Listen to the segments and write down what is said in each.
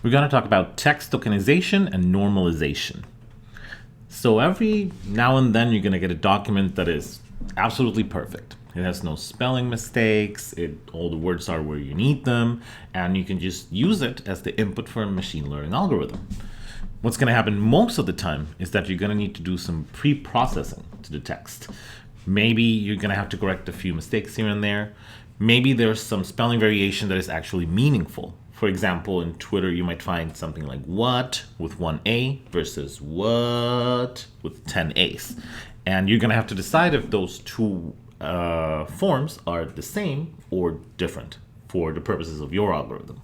We're going to talk about text tokenization and normalization. So every now and then you're going to get a document that is absolutely perfect. It has no spelling mistakes, all the words are where you need them, and you can just use it as the input for a machine learning algorithm. What's going to happen most of the time is that you're going to need to do some pre-processing to the text. Maybe you're going to have to correct a few mistakes here and there. Maybe there's some spelling variation that is actually meaningful. For example, in Twitter, you might find something like what with one A versus what with 10 A's. And you're going to have to decide if those two forms are the same or different for the purposes of your algorithm.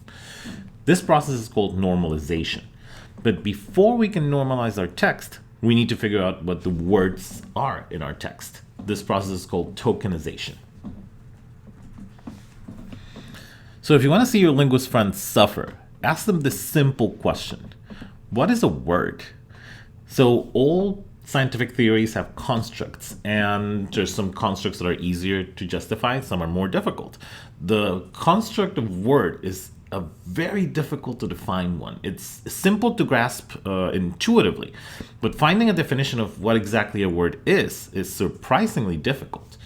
This process is called normalization. But before we can normalize our text, we need to figure out what the words are in our text. This process is called tokenization. So if you want to see your linguist friends suffer, ask them this simple question. What is a word? So all scientific theories have constructs, and there's some constructs that are easier to justify, some are more difficult. The construct of word is a very difficult to define one. It's simple to grasp intuitively, but finding a definition of what exactly a word is surprisingly difficult.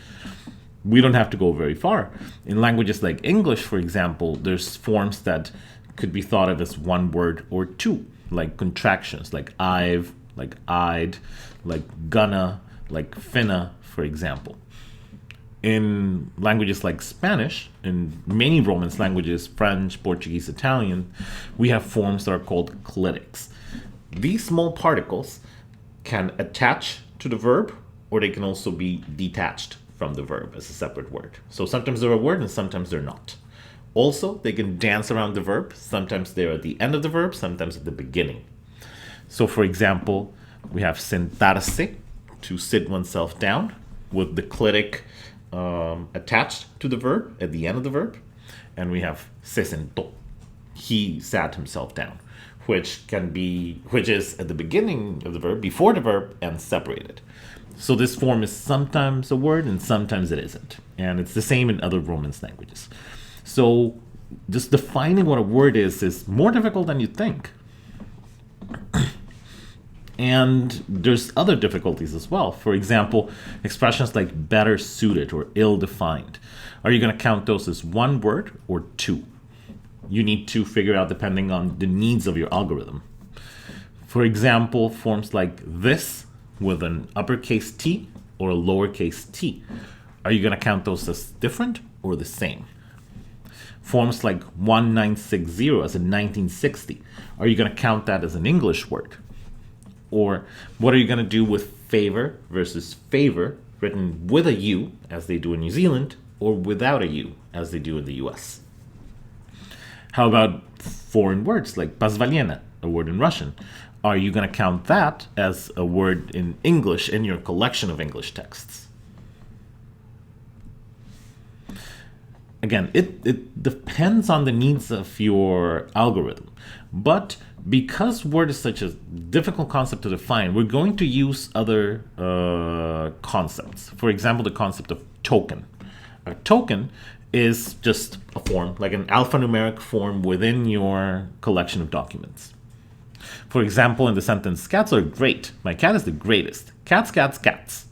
We don't have to go very far. In languages like English, for example, there's forms that could be thought of as one word or two, like contractions, like I've, like I'd, like gonna, like finna, for example. In languages like Spanish, in many Romance languages, French, Portuguese, Italian, we have forms that are called clitics. These small particles can attach to the verb, or they can also be detached from the verb as a separate word. So sometimes they're a word and sometimes they're not. Also, they can dance around the verb. Sometimes they're at the end of the verb, sometimes at the beginning. So for example, we have sentarse, to sit oneself down, with the clitic attached to the verb at the end of the verb. And we have se sentó, he sat himself down, which is at the beginning of the verb, before the verb, and separated. So this form is sometimes a word and sometimes it isn't. And it's the same in other Romance languages. So just defining what a word is more difficult than you think. And there's other difficulties as well. For example, expressions like better suited or ill-defined. Are you going to count those as one word or two? You need to figure out depending on the needs of your algorithm. For example, forms like this with an uppercase T or a lowercase t. Are you going to count those as different or the same? Forms like 1960 as in 1960. Are you going to count that as an English word? Or what are you going to do with favor versus favor, written with a U, as they do in New Zealand, or without a U, as they do in the US? How about foreign words like позволение, a word in Russian? Are you going to count that as a word in English in your collection of English texts? Again, it depends on the needs of your algorithm. But because word is such a difficult concept to define, we're going to use other concepts. For example, the concept of token. A token is just a form, like an alphanumeric form within your collection of documents. For example, in the sentence, cats are great. My cat is the greatest. Cats, cats, cats.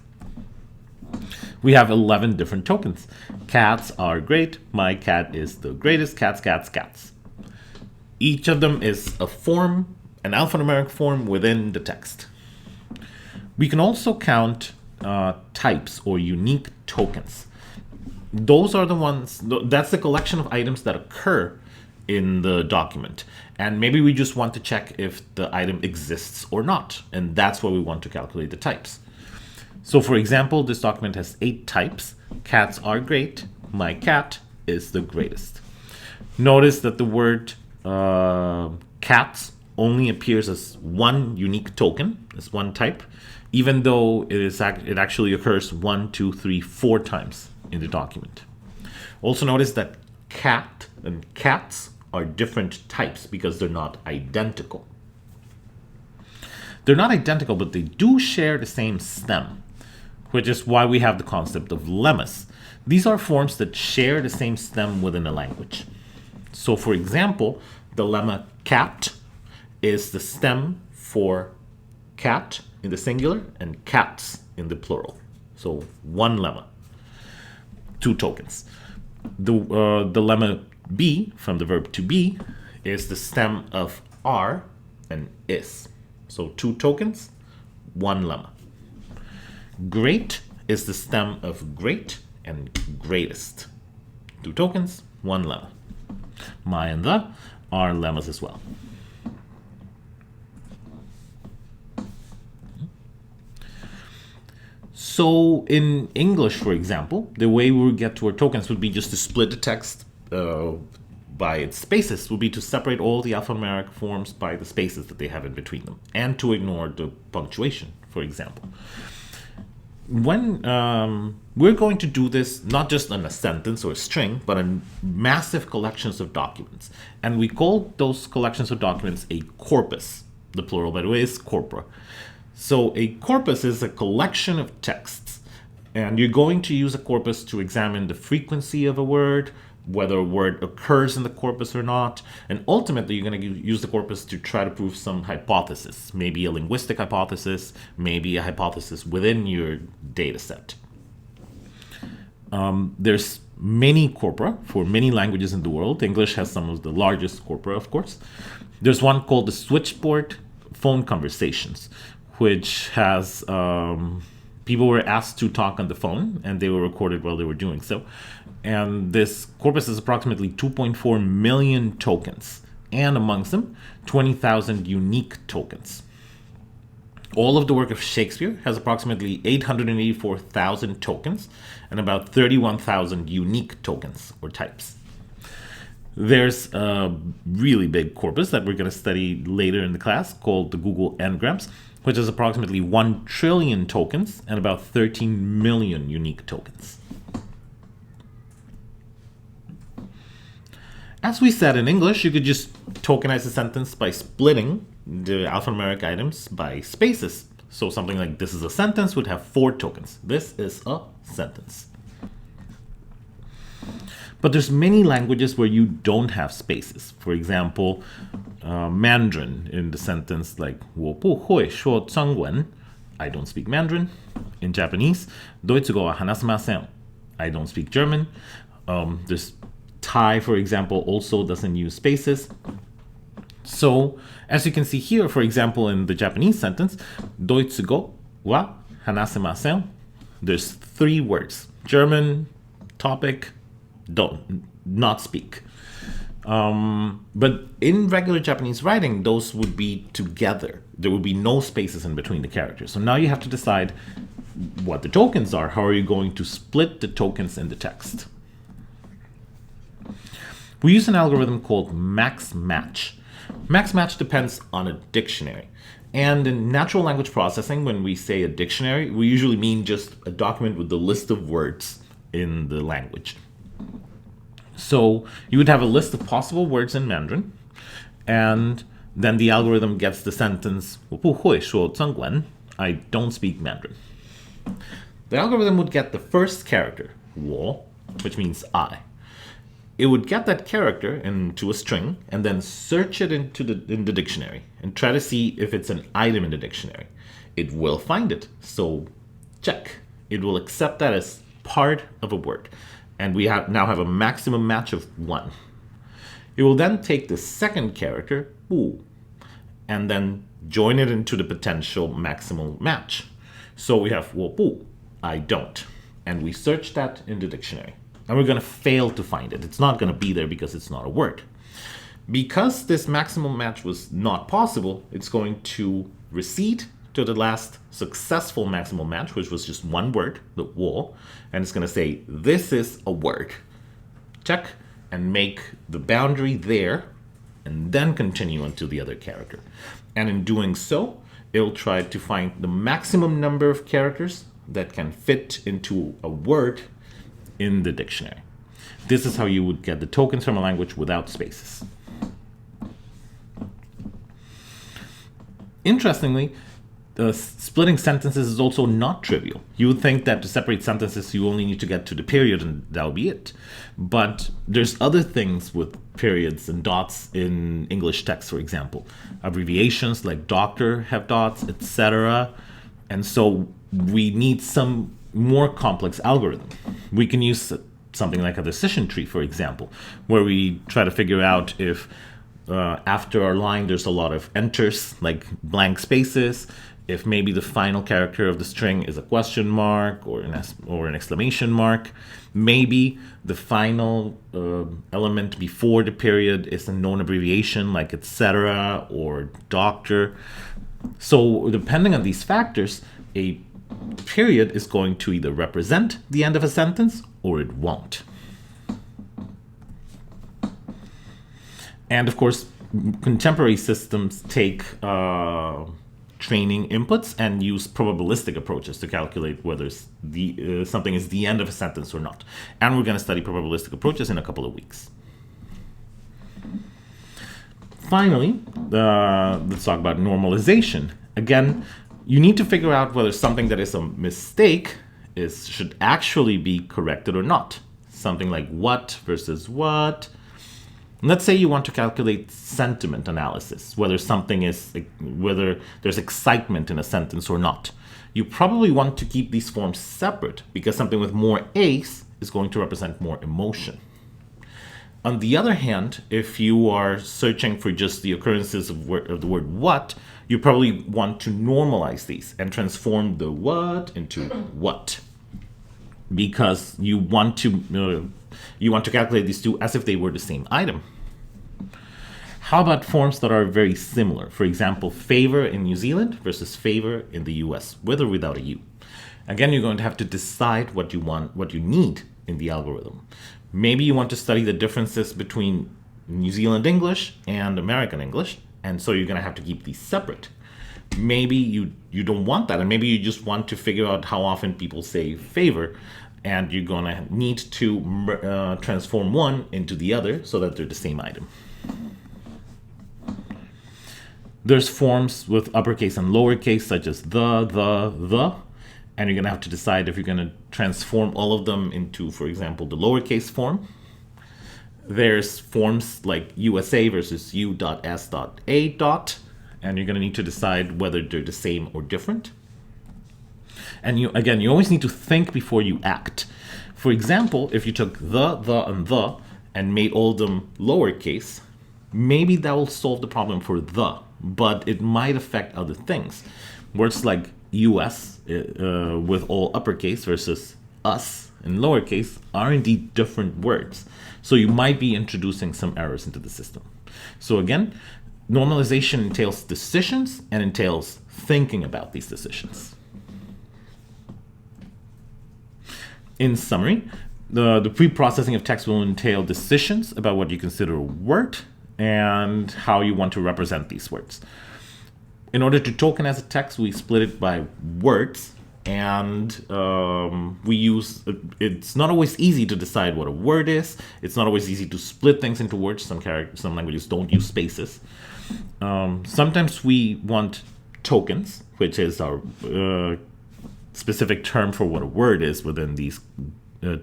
We have 11 different tokens. Cats are great. My cat is the greatest. Cats, cats, cats. Each of them is a form, an alphanumeric form within the text. We can also count types or unique tokens. Those are the ones, that's the collection of items that occur in the document. And maybe we just want to check if the item exists or not. And that's why we want to calculate the types. So for example, this document has 8 types. Cats are great. My cat is the greatest. Notice that the word cats only appears as one unique token, as one type, even though it actually occurs 1, 2, 3, 4 times in the document. Also notice that cat and cats are different types because they're not identical. They're not identical, but they do share the same stem, which is why we have the concept of lemmas. These are forms that share the same stem within a language. So for example, The lemma cat is the stem for cat in the singular and cats in the plural. So one lemma, 2 tokens. The lemma be, from the verb to be, is the stem of are and is. So 2 tokens, 1 lemma. Great is the stem of great and greatest. 2 tokens, 1 lemma. My and the are lemmas as well. So in English, for example, the way we would get to our tokens would be just to split the text by its spaces, would be to separate all the alphanumeric forms by the spaces that they have in between them, and to ignore the punctuation, for example. When we're going to do this not just on a sentence or a string, but on massive collections of documents. And we call those collections of documents a corpus. The plural, by the way, is corpora. So a corpus is a collection of texts. And you're going to use a corpus to examine the frequency of a word, whether a word occurs in the corpus or not. And ultimately, you're going to use the corpus to try to prove some hypothesis, maybe a linguistic hypothesis, maybe a hypothesis within your data set. There's many corpora for many languages in the world. English has some of the largest corpora, of course. There's one called the Switchboard Phone Conversations, which has people were asked to talk on the phone, and they were recorded while they were doing so. And this corpus is approximately 2.4 million tokens, and amongst them, 20,000 unique tokens. All of the work of Shakespeare has approximately 884,000 tokens and about 31,000 unique tokens or types. There's a really big corpus that we're going to study later in the class called the Google Ngrams, which is approximately 1 trillion tokens and about 13 million unique tokens. As we said in English, you could just tokenize a sentence by splitting the alphanumeric items by spaces. So something like this is a sentence would have 4 tokens. This is a sentence. But there's many languages where you don't have spaces. For example, Mandarin in the sentence like 我不会说中文, I don't speak Mandarin. In Japanese, ドイツ語は話せません, I don't speak German. There's Thai, for example, also doesn't use spaces. So, as you can see here, for example, in the Japanese sentence, ドイツ語は話せません, there's 3 words. German, topic, not speak. But in regular Japanese writing, those would be together. There would be no spaces in between the characters. So now you have to decide what the tokens are. How are you going to split the tokens in the text? We use an algorithm called max match. Max match depends on a dictionary. And in natural language processing, when we say a dictionary, we usually mean just a document with the list of words in the language. So you would have a list of possible words in Mandarin, and then the algorithm gets the sentence 我不会说中文, I don't speak Mandarin. The algorithm would get the first character, 我, which means I. It would get that character into a string and then search it in the dictionary and try to see if it's an item in the dictionary. It will find it, so check. It will accept that as part of a word. And we now have a maximum match of 1. It will then take the second character, 不, and then join it into the potential maximal match. So we have 我不, I don't. And we search that in the dictionary. And we're going to fail to find it. It's not going to be there because it's not a word. Because this maximum match was not possible, it's going to recede to the last successful maximal match, which was just 1 word, the 我, and it's going to say, this is a word. Check, and make the boundary there, and then continue onto the other character. And in doing so, it'll try to find the maximum number of characters that can fit into a word in the dictionary. This is how you would get the tokens from a language without spaces. Interestingly, Splitting sentences is also not trivial. You would think that to separate sentences, you only need to get to the period and that'll be it. But there's other things with periods and dots in English text, for example. Abbreviations like doctor have dots, etc. And so we need some more complex algorithm. We can use something like a decision tree, for example, where we try to figure out if after our line there's a lot of enters, like blank spaces, if maybe the final character of the string is a question mark or an exclamation mark. Maybe the final element before the period is a known abbreviation like etc. or doctor. So depending on these factors, a period is going to either represent the end of a sentence or it won't. And of course, contemporary systems take training inputs and use probabilistic approaches to calculate whether something is the end of a sentence or not. And we're going to study probabilistic approaches in a couple of weeks. Finally, let's talk about normalization. Again, you need to figure out whether something that is a mistake should actually be corrected or not. Something like what versus what. Let's say you want to calculate sentiment analysis, whether there's excitement in a sentence or not. You probably want to keep these forms separate because something with more A's is going to represent more emotion. On the other hand, if you are searching for just the occurrences of the word what, you probably want to normalize these and transform the what into what, because you want to calculate these two as if they were the same item. How about forms that are very similar? For example, favor in New Zealand versus favor in the US, with or without a U. Again, you're going to have to decide what you need in the algorithm. Maybe you want to study the differences between New Zealand English and American English, and so you're going to have to keep these separate. Maybe you don't want that, and maybe you just want to figure out how often people say favor, and you're going to need to transform one into the other so that they're the same item. There's forms with uppercase and lowercase, such as the, and you're going to have to decide if you're going to transform all of them into, for example, the lowercase form. There's forms like USA versus U.S.A. And you're going to need to decide whether they're the same or different. And you always need to think before you act. For example, if you took the, and made all of them lowercase, maybe that will solve the problem for the, but it might affect other things. Words like US with all uppercase versus us in lowercase are indeed different words. So you might be introducing some errors into the system. So again, normalization entails decisions and entails thinking about these decisions. In summary, the pre-processing of text will entail decisions about what you consider a word and how you want to represent these words. In order to tokenize a text, we split it by words, and it's not always easy to decide what a word is. It's not always easy to split things into words. Some languages don't use spaces. Sometimes we want tokens, which is our specific term for what a word is within these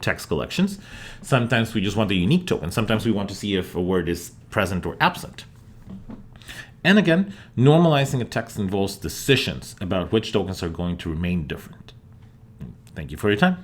text collections. Sometimes we just want a unique token. Sometimes we want to see if a word is present or absent. And again, normalizing a text involves decisions about which tokens are going to remain different. Thank you for your time.